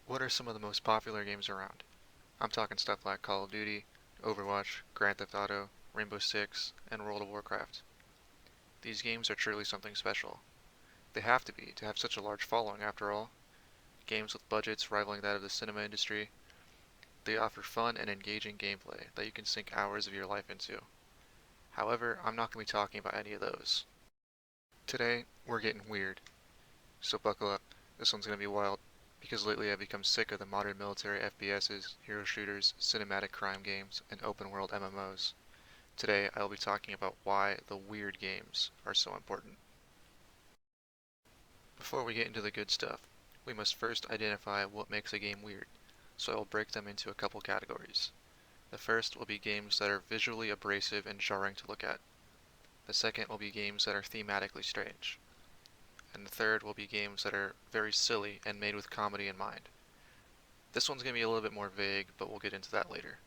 What are some of the most popular games around? I'm talking stuff like Call of Duty, Overwatch, Grand Theft Auto, Rainbow Six, and World of Warcraft. These games are truly something special. They have to be, to have such a large following after all. Games with budgets rivaling that of the cinema industry. They offer fun and engaging gameplay that you can sink hours of your life into. However, I'm not going to be talking about any of those. Today, we're getting weird, so buckle up. This one's going to be wild, because lately I've become sick of the modern military FPSs, hero shooters, cinematic crime games, and open world MMOs. Today, I will be talking about why the weird games are so important. Before we get into the good stuff, we must first identify what makes a game weird, so I will break them into a couple categories. The first will be games that are visually abrasive and jarring to look at. The second will be games that are thematically strange. And the third will be games that are very silly and made with comedy in mind. This one's going to be a little bit more vague, but we'll get into that later.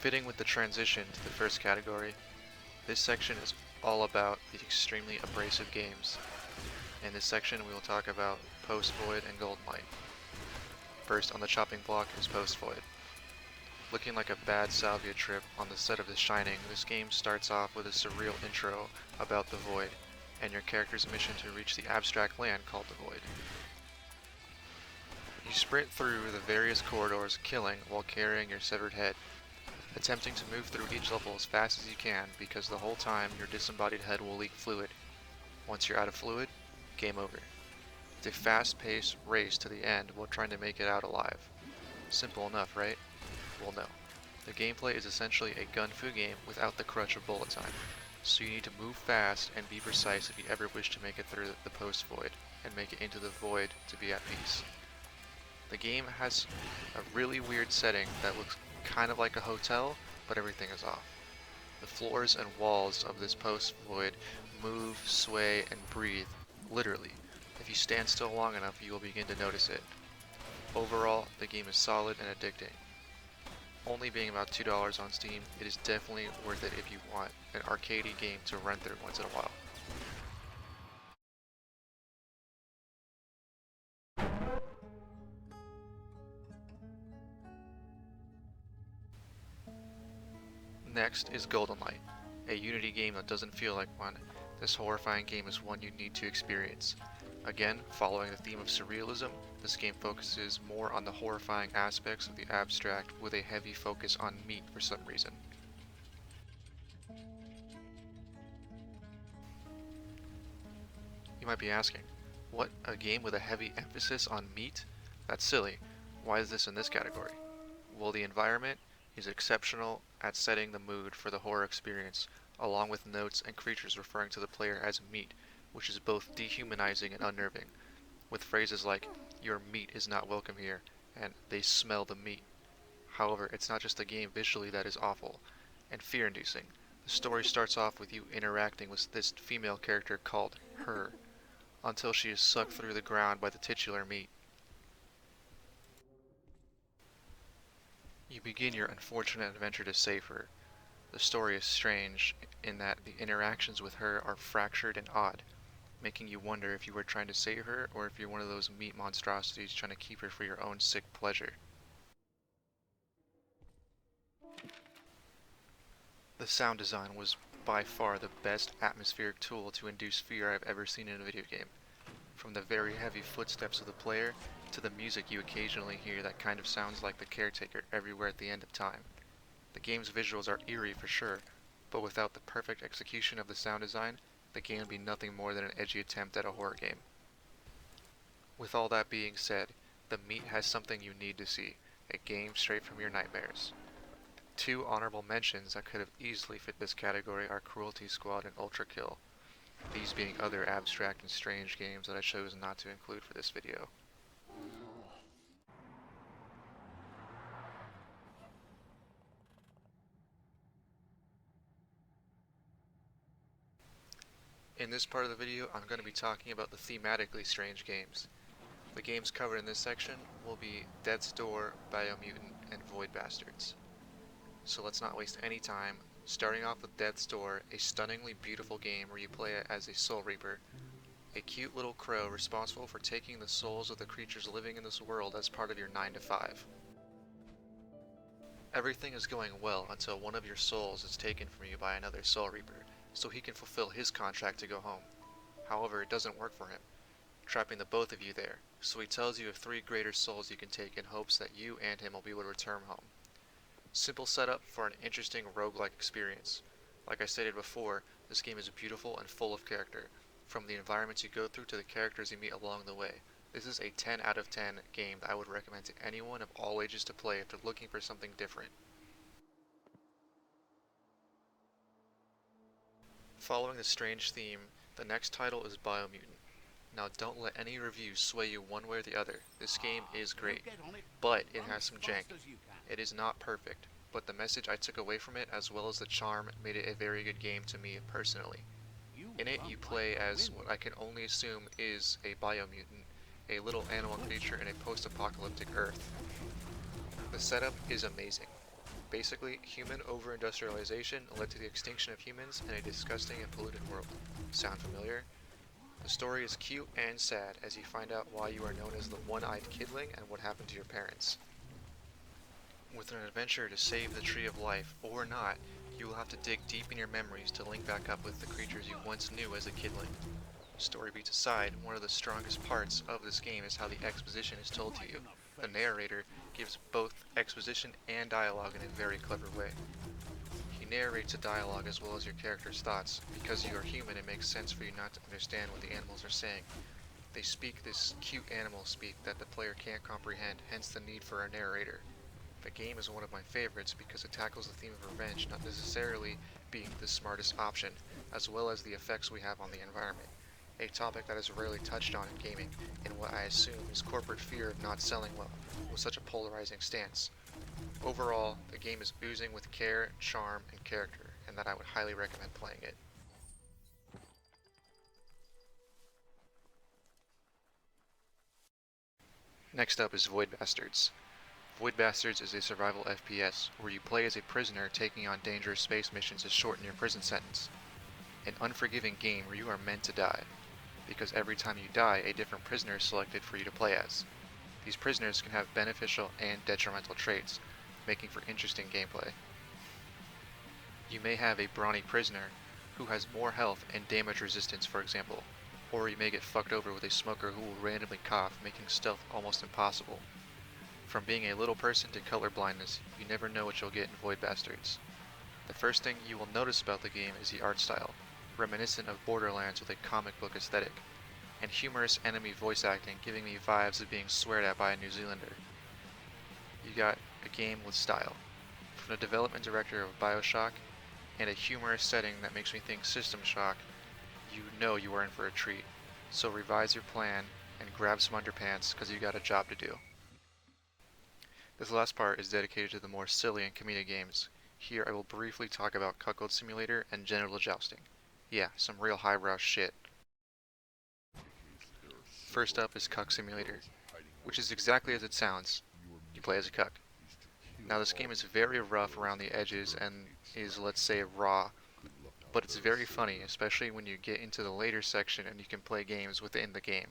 Fitting with the transition to the first category, this section is all about the extremely abrasive games. In this section we will talk about Post Void and Golden Light. First on the chopping block is Post Void. Looking like a bad salvia trip on the set of The Shining, this game starts off with a surreal intro about the Void, and your character's mission to reach the abstract land called the Void. You sprint through the various corridors, killing while carrying your severed head, attempting to move through each level as fast as you can because the whole time your disembodied head will leak fluid. Once you're out of fluid, game over. It's a fast-paced race to the end while trying to make it out alive. Simple enough, right? Well, no. The gameplay is essentially a gun-fu game without the crutch of bullet time, so you need to move fast and be precise if you ever wish to make it through the post-void and make it into the void to be at peace. The game has a really weird setting that looks kind of like a hotel, but everything is off. The floors and walls of this post-void move, sway, and breathe, literally. If you stand still long enough, you will begin to notice it. Overall, the game is solid and addicting. Only being about $2 on Steam, it is definitely worth it if you want an arcadey game to run through once in a while. Next is Golden Light, a Unity game that doesn't feel like one. This horrifying game is one you need to experience. Again, following the theme of surrealism, this game focuses more on the horrifying aspects of the abstract with a heavy focus on meat for some reason. You might be asking, what, a game with a heavy emphasis on meat? That's silly. Why is this in this category? Well, the environment is exceptional at setting the mood for the horror experience, along with notes and creatures referring to the player as meat, which is both dehumanizing and unnerving, with phrases like, your meat is not welcome here, and they smell the meat. However, it's not just the game visually that is awful and fear-inducing. The story starts off with you interacting with this female character called Her, until she is sucked through the ground by the titular meat. You begin your unfortunate adventure to save her. The story is strange in that the interactions with her are fractured and odd, making you wonder if you were trying to save her or if you're one of those meat monstrosities trying to keep her for your own sick pleasure. The sound design was by far the best atmospheric tool to induce fear I've ever seen in a video game. From the very heavy footsteps of the player to the music you occasionally hear that kind of sounds like the caretaker everywhere at the end of time. The game's visuals are eerie for sure, but without the perfect execution of the sound design, the game would be nothing more than an edgy attempt at a horror game. With all that being said, The Meat has something you need to see, a game straight from your nightmares. Two honorable mentions that could have easily fit this category are Cruelty Squad and Ultra Kill, these being other abstract and strange games that I chose not to include for this video. In this part of the video, I'm going to be talking about the thematically strange games. The games covered in this section will be Death's Door, Biomutant, and Void Bastards. So let's not waste any time, starting off with Death's Door, a stunningly beautiful game where you play as a Soul Reaper, a cute little crow responsible for taking the souls of the creatures living in this world as part of your 9 to 5. Everything is going well until one of your souls is taken from you by another Soul Reaper, so he can fulfill his contract to go home. However, it doesn't work for him, trapping the both of you there, so he tells you of 3 greater souls you can take in hopes that you and him will be able to return home. Simple setup for an interesting roguelike experience. Like I stated before, this game is beautiful and full of character, from the environments you go through to the characters you meet along the way. This is a 10 out of 10 game that I would recommend to anyone of all ages to play if they're looking for something different. Following the strange theme, the next title is Biomutant. Now don't let any review sway you one way or the other. This game is great, but it has some jank. It is not perfect, but the message I took away from it as well as the charm made it a very good game to me personally. In it you play as what I can only assume is a biomutant, a little animal creature in a post-apocalyptic Earth. The setup is amazing. Basically, human over-industrialization led to the extinction of humans in a disgusting and polluted world. Sound familiar? The story is cute and sad as you find out why you are known as the One-Eyed Kidling and what happened to your parents. With an adventure to save the Tree of Life, or not, you will have to dig deep in your memories to link back up with the creatures you once knew as a kidling. Story beats aside, one of the strongest parts of this game is how the exposition is told to you. The narrator gives both exposition and dialogue in a very clever way. He narrates the dialogue as well as your character's thoughts. Because you are human, it makes sense for you not to understand what the animals are saying. They speak this cute animal speak that the player can't comprehend, hence the need for a narrator. The game is one of my favorites because it tackles the theme of revenge not necessarily being the smartest option, as well as the effects we have on the environment, a topic that is rarely touched on in gaming, and what I assume is corporate fear of not selling well, with such a polarizing stance. Overall, the game is oozing with care, charm, and character, and that I would highly recommend playing it. Next up is Void Bastards. Void Bastards is a survival FPS, where you play as a prisoner taking on dangerous space missions to shorten your prison sentence. An unforgiving game where you are meant to die, because every time you die, a different prisoner is selected for you to play as. These prisoners can have beneficial and detrimental traits, making for interesting gameplay. You may have a brawny prisoner who has more health and damage resistance, for example, or you may get fucked over with a smoker who will randomly cough, making stealth almost impossible. From being a little person to color blindness, you never know what you'll get in Void Bastards. The first thing you will notice about the game is the art style, reminiscent of Borderlands with a comic book aesthetic, and humorous enemy voice acting giving me vibes of being sweared at by a New Zealander. You got a game with style, from the development director of BioShock, and a humorous setting that makes me think System Shock. You know you are in for a treat, so revise your plan and grab some underpants because you got a job to do. This last part is dedicated to the more silly and comedic games. Here I will briefly talk about Cuckold Simulator and Genital Jousting. Yeah, some real highbrow shit. First up is Cuck Simulator, which is exactly as it sounds. You play as a cuck. Now this game is very rough around the edges and is, let's say, raw, but it's very funny, especially when you get into the later section and you can play games within the game.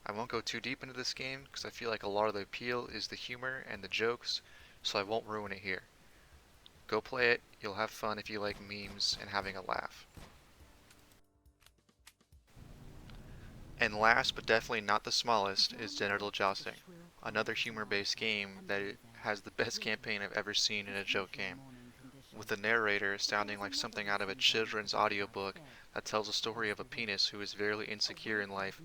I won't go too deep into this game because I feel like a lot of the appeal is the humor and the jokes, so I won't ruin it here. Go play it, you'll have fun if you like memes and having a laugh. And last but definitely not the smallest is Genital Jousting, another humor-based game that has the best campaign I've ever seen in a joke game, with the narrator sounding like something out of a children's audiobook that tells a story of a penis who is very insecure in life,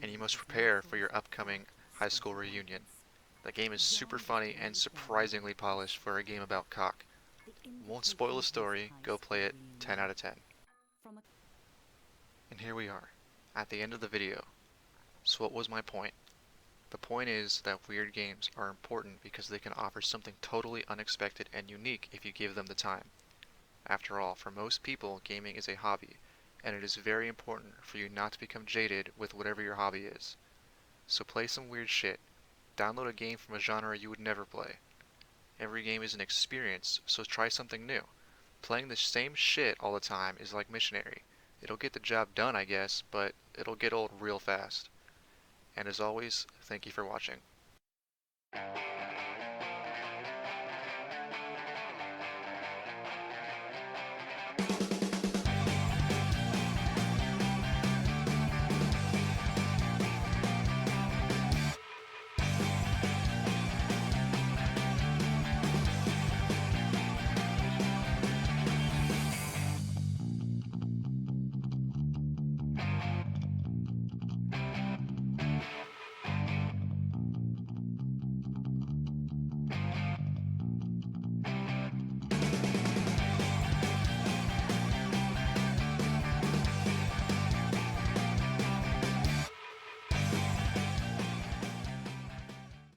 and you must prepare for your upcoming high school reunion. The game is super funny and surprisingly polished for a game about cock. Won't spoil the story, go play it, 10 out of 10. And here we are, at the end of the video. So what was my point? The point is that weird games are important because they can offer something totally unexpected and unique if you give them the time. After all, for most people, gaming is a hobby, and it is very important for you not to become jaded with whatever your hobby is. So play some weird shit. Download a game from a genre you would never play. Every game is an experience, so try something new. Playing the same shit all the time is like missionary. It'll get the job done, I guess, but it'll get old real fast. And as always, thank you for watching.